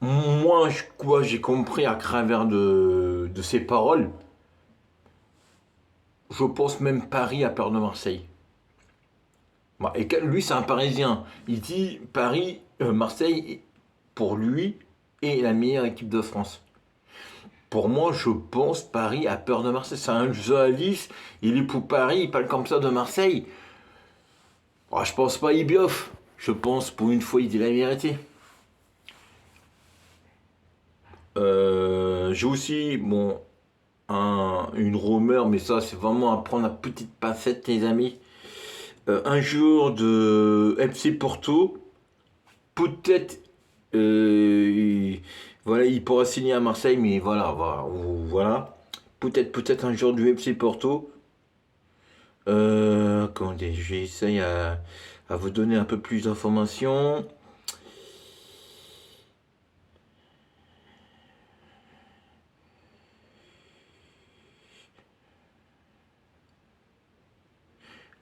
Moi, quoi, j'ai compris à travers de ses paroles, je pense même Paris a peur de Marseille. Bah, et lui, c'est un Parisien. Il dit Paris, Marseille, pour lui, est la meilleure équipe de France. Pour moi, je pense Paris a peur de Marseille. C'est un journaliste, il est pour Paris, il parle comme ça de Marseille. Ah, je pense pas il bioff. Je pense pour une fois il dit la vérité. J'ai aussi bon une rumeur, mais ça c'est vraiment à prendre à petite pincette les amis. Un jour de FC Porto, peut-être voilà, il pourra signer à Marseille, mais voilà. Peut-être un jour du FC Porto. Comment dire, j'essaye à vous donner un peu plus d'informations.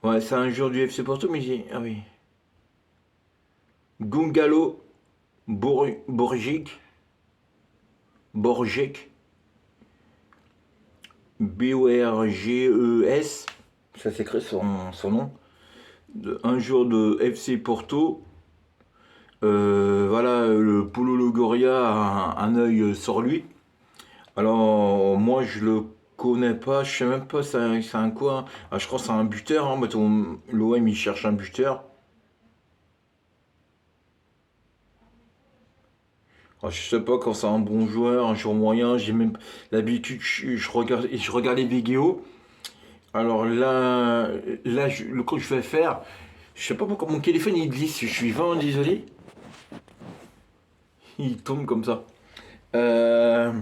Ouais, c'est un joueur du FC Porto, mais j'ai. Ah oui. Gungalo Borgic. Borgek. Borges. Ça s'écrit son nom. Un joueur de FC Porto. Voilà, le Polo Logoria a un œil sur lui. Alors, moi, je le connais pas, je sais même pas c'est un quoi. Ah, je crois que c'est un buteur. Hein, l'OM, il cherche un buteur. Ah, je sais pas quand c'est un bon joueur, un joueur moyen. J'ai même l'habitude, je regarde les vidéos. Alors là, le coup que je vais faire, je sais pas pourquoi mon téléphone il glisse. Je suis vraiment désolé. Il tombe comme ça. Euh,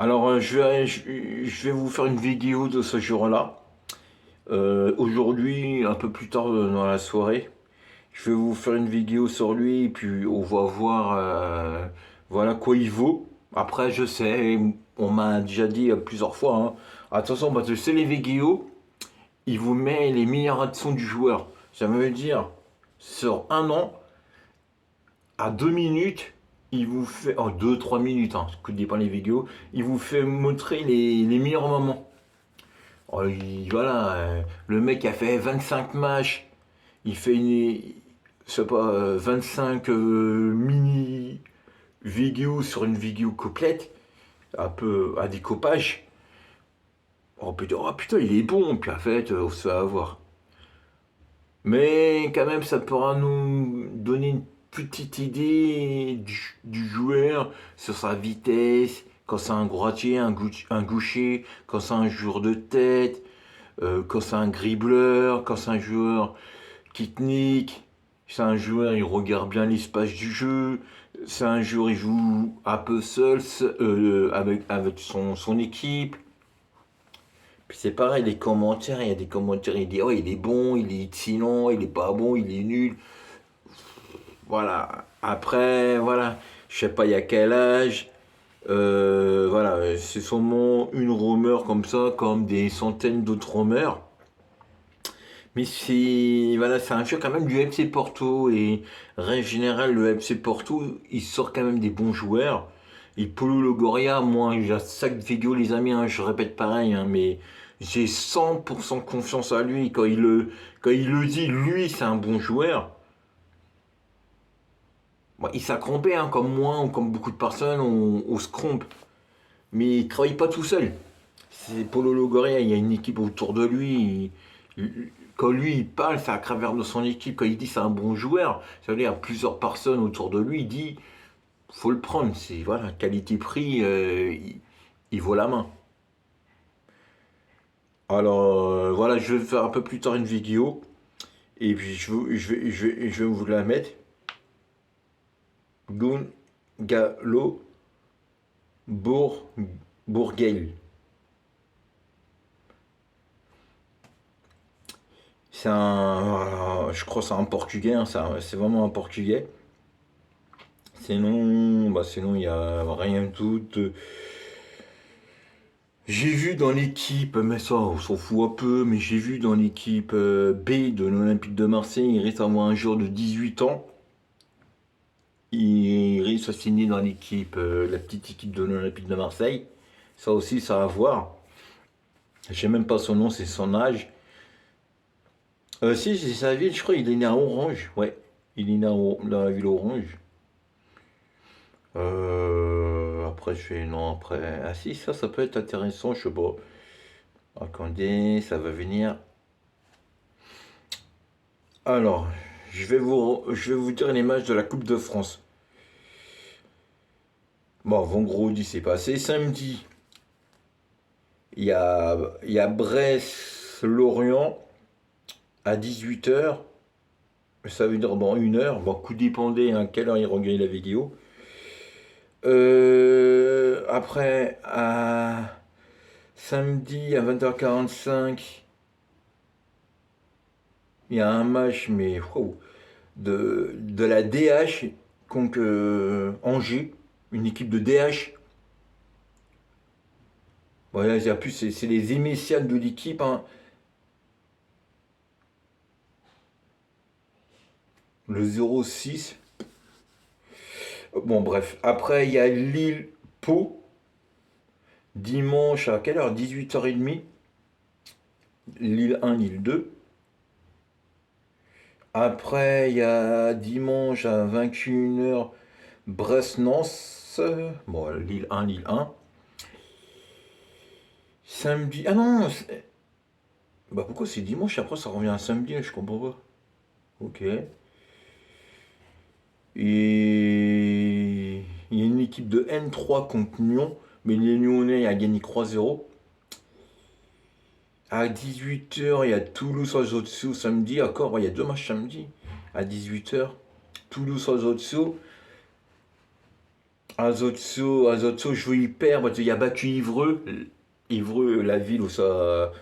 je vais vous faire une vidéo de ce jour-là. Aujourd'hui, un peu plus tard dans la soirée, je vais vous faire une vidéo sur lui et puis on va voir voilà quoi il vaut. Après, je sais, on m'a déjà dit plusieurs fois, hein, attention, parce que c'est les vidéos, il vous met les meilleures actions du joueur. Ça veut dire, sur un an, à 2 minutes, il vous fait, oh 2-3 minutes, hein, que dépend les vidéos, il vous fait montrer les meilleurs moments. Oh, voilà, le mec a fait 25 matchs, il fait je sais pas, 25 mini vidéos sur une vidéo complète, un peu à découpage. Oh putain, il est bon, puis en fait, on se fait avoir. Mais quand même, ça pourra nous donner une petite idée du joueur sur sa vitesse, quand c'est un droitier, un gaucher, quand c'est un joueur de tête, quand c'est un dribbleur, quand c'est un joueur technique, c'est un joueur, il regarde bien l'espace du jeu, c'est un joueur, il joue un peu seul, avec son équipe. Puis c'est pareil, les commentaires, il y a des commentaires, il dit, oh, il est bon, il est excellent, il est pas bon, il est nul. Voilà. Après, voilà, je sais pas il y a quel âge. Voilà, c'est sûrement une rumeur comme ça, comme des centaines d'autres rumeurs. Mais voilà, c'est un jeu quand même du FC Porto et règle générale, le FC Porto, il sort quand même des bons joueurs. Et Paulo Longoria, moi, j'ai 5 vidéos, les amis, hein, je répète pareil, hein, mais j'ai 100% confiance à lui. Quand il le dit, lui, c'est un bon joueur. Bon, il s'est trompé, hein, comme moi ou comme beaucoup de personnes, on se trompe. Mais il travaille pas tout seul. C'est Paulo Longoria, il y a une équipe autour de lui. Quand lui il parle, c'est à travers de son équipe. Quand il dit c'est un bon joueur, ça veut dire il y a plusieurs personnes autour de lui. Il dit faut le prendre. C'est voilà, qualité-prix, il vaut la main. Alors voilà, je vais faire un peu plus tard une vidéo et puis je vais vous la mettre. Galo Bour, Bourgueil. Je crois que c'est un portugais, hein, c'est vraiment un portugais. Sinon il y a rien de tout. J'ai vu dans l'équipe, mais ça on s'en fout un peu, mais j'ai vu dans l'équipe B de l'Olympique de Marseille, il reste à avoir un joueur de 18 ans. il risque de signer dans l'équipe, la petite équipe de l'Olympique de Marseille. Ça aussi, ça va voir. Je sais même pas son nom, c'est son âge. Si, c'est sa ville, je crois, il est né à Orange. Ouais, il est né dans la ville Orange. Après, je fais non, après. Ah si, ça peut être intéressant, je sais pas. Attendez, ça va venir. Alors, je vais vous dire les matchs de la Coupe de France. Bon, vendredi, c'est passé. Samedi, il y a Brest-Lorient à 18h. Ça veut dire bon, 1 heure. Bon, coup dépendait à quelle heure il regagne la vidéo. Après, samedi à 20h45, il y a un match, mais wow, de la DH contre Angers, une équipe de DH. Voilà, en plus, c'est les initiales de l'équipe, hein. Le 06. Bon, bref. Après, il y a Lille-Pau, dimanche à quelle heure? 18h30. Lille 1, Lille 2. Après, il y a dimanche à 21h, Brest-Nance. Bon, Lille 1, Lille 1. Samedi. Ah non! Bah pourquoi c'est dimanche après ça revient à samedi, je comprends pas. Ok. Et il y a une équipe de N3 contre Lyon, mais les Lyonnais a gagné 3-0. À 18h, il y a Toulouse-Ajaccio samedi. Encore, ouais, il y a deux matchs samedi. À 18h, Toulouse-Ajaccio. Ajaccio joue hyper, parce qu'il a battu Ivreux. Ivreux, la ville où ça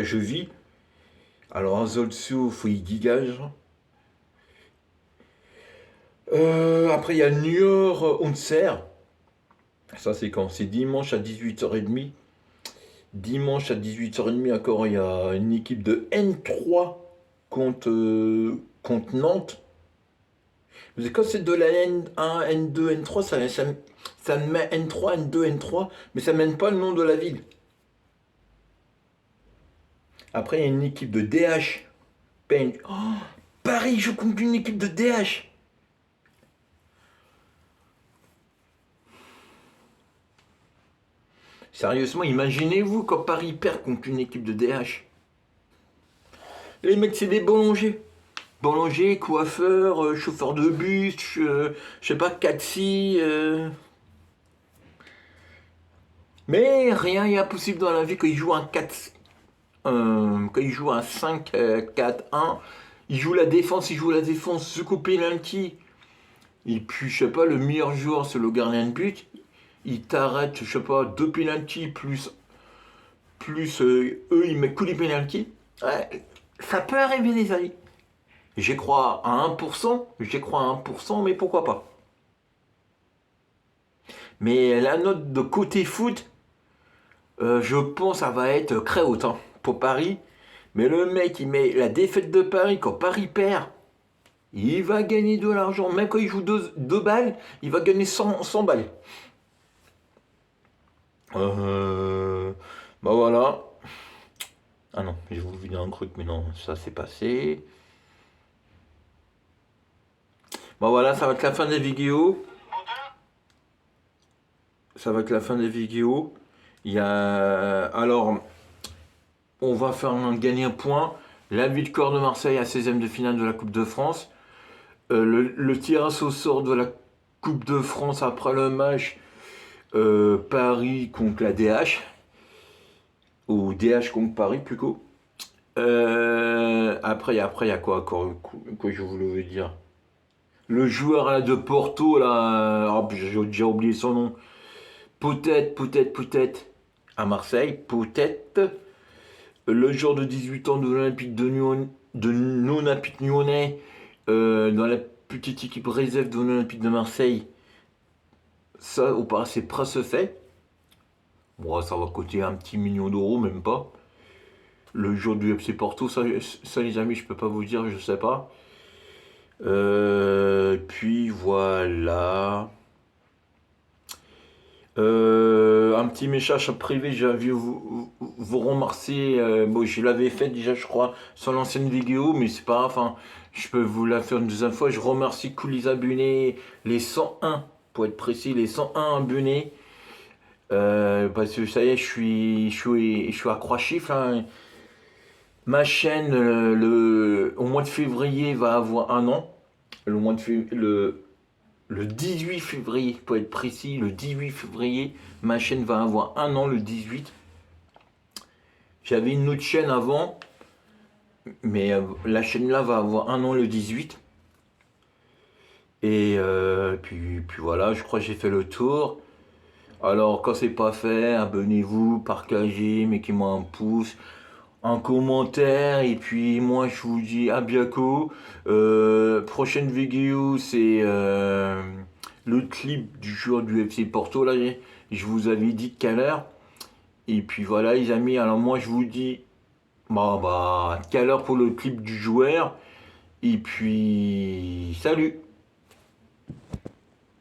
je vis. Alors Ajaccio, faut y dégage. Après, il y a Niort-Auxerre. Ça, c'est quand? C'est dimanche à 18h30. Dimanche à 18h30, encore, il y a une équipe de N3 contre Nantes. Mais quand c'est de la N1, N2, N3, ça me met N3, N2, N3, mais ça ne mène pas le nom de la ville. Après, il y a une équipe de DH. Oh, Paris joue contre une équipe de DH. Sérieusement, imaginez-vous quand Paris perd contre une équipe de DH. Les mecs, c'est des boulangers. Boulanger, coiffeur, chauffeur de bus, je sais pas, taxi. Mais rien n'est impossible dans la vie quand il joue un 4, quand il joue un 5-4-1. Il joue la défense, se coupe penalty. Et puis, je sais pas, le meilleur joueur, c'est le gardien de but. Il t'arrête, je sais pas, deux penalty plus eux, ils mettent tous les penalty. Ouais, ça peut arriver, les amis. J'y crois à 1%, mais pourquoi pas. Mais la note de côté foot, je pense ça va être très haute, hein, pour Paris. Mais le mec, il met la défaite de Paris quand Paris perd. Il va gagner de l'argent. Même quand il joue deux balles, il va gagner 100 balles. Euh, Bah voilà. Ah non, j'ai voulu vous dire un truc, mais non, ça s'est passé. Bah voilà, ça va être la fin des vidéos. Ça va être la fin des vidéos. Il y a. Alors, on va faire gagner un point. La victoire de Marseille à 16e de finale de la Coupe de France. Le tirage au sort de la Coupe de France après le match Paris contre la DH. Ou DH contre Paris, plutôt. Après, il y a quoi encore? Quoi je voulais vous dire? Le joueur là, de Porto, là, j'ai déjà oublié son nom. Peut-être, à Marseille, peut-être. Le joueur de 18 ans de l'Olympique de l'Olympique Lyonnais, dans la petite équipe réserve de l'Olympique de Marseille, ça, au pas, c'est presque fait. Bon, ça va coûter un petit million d'euros, même pas. Le jour du FC Porto, ça les amis, je peux pas vous dire, je sais pas. Puis voilà. Un petit message privé, j'ai envie de vous remercier. Bon, je l'avais fait déjà, je crois, sur l'ancienne vidéo, mais c'est pas grave. Enfin, je peux vous la faire une deuxième fois. Je remercie tous les abonnés, les 101, pour être précis, les 101 abonnés. Parce que ça y est, je suis à croix-chiffre, hein. Ma chaîne, au mois de février, va avoir un an. Le mois de février, le 18 février, pour être précis, le 18 février, ma chaîne va avoir un an le 18. J'avais une autre chaîne avant, mais la chaîne là va avoir un an le 18. Et puis voilà, je crois que j'ai fait le tour. Alors quand c'est pas fait, abonnez-vous, partagez, mettez-moi un pouce, un commentaire, et puis moi je vous dis à bientôt. Prochaine vidéo, c'est le clip du joueur du FC Porto, là, je vous avais dit tout à l'heure. Et puis voilà les amis, alors moi je vous dis tout à l'heure pour le clip du joueur. Et puis salut!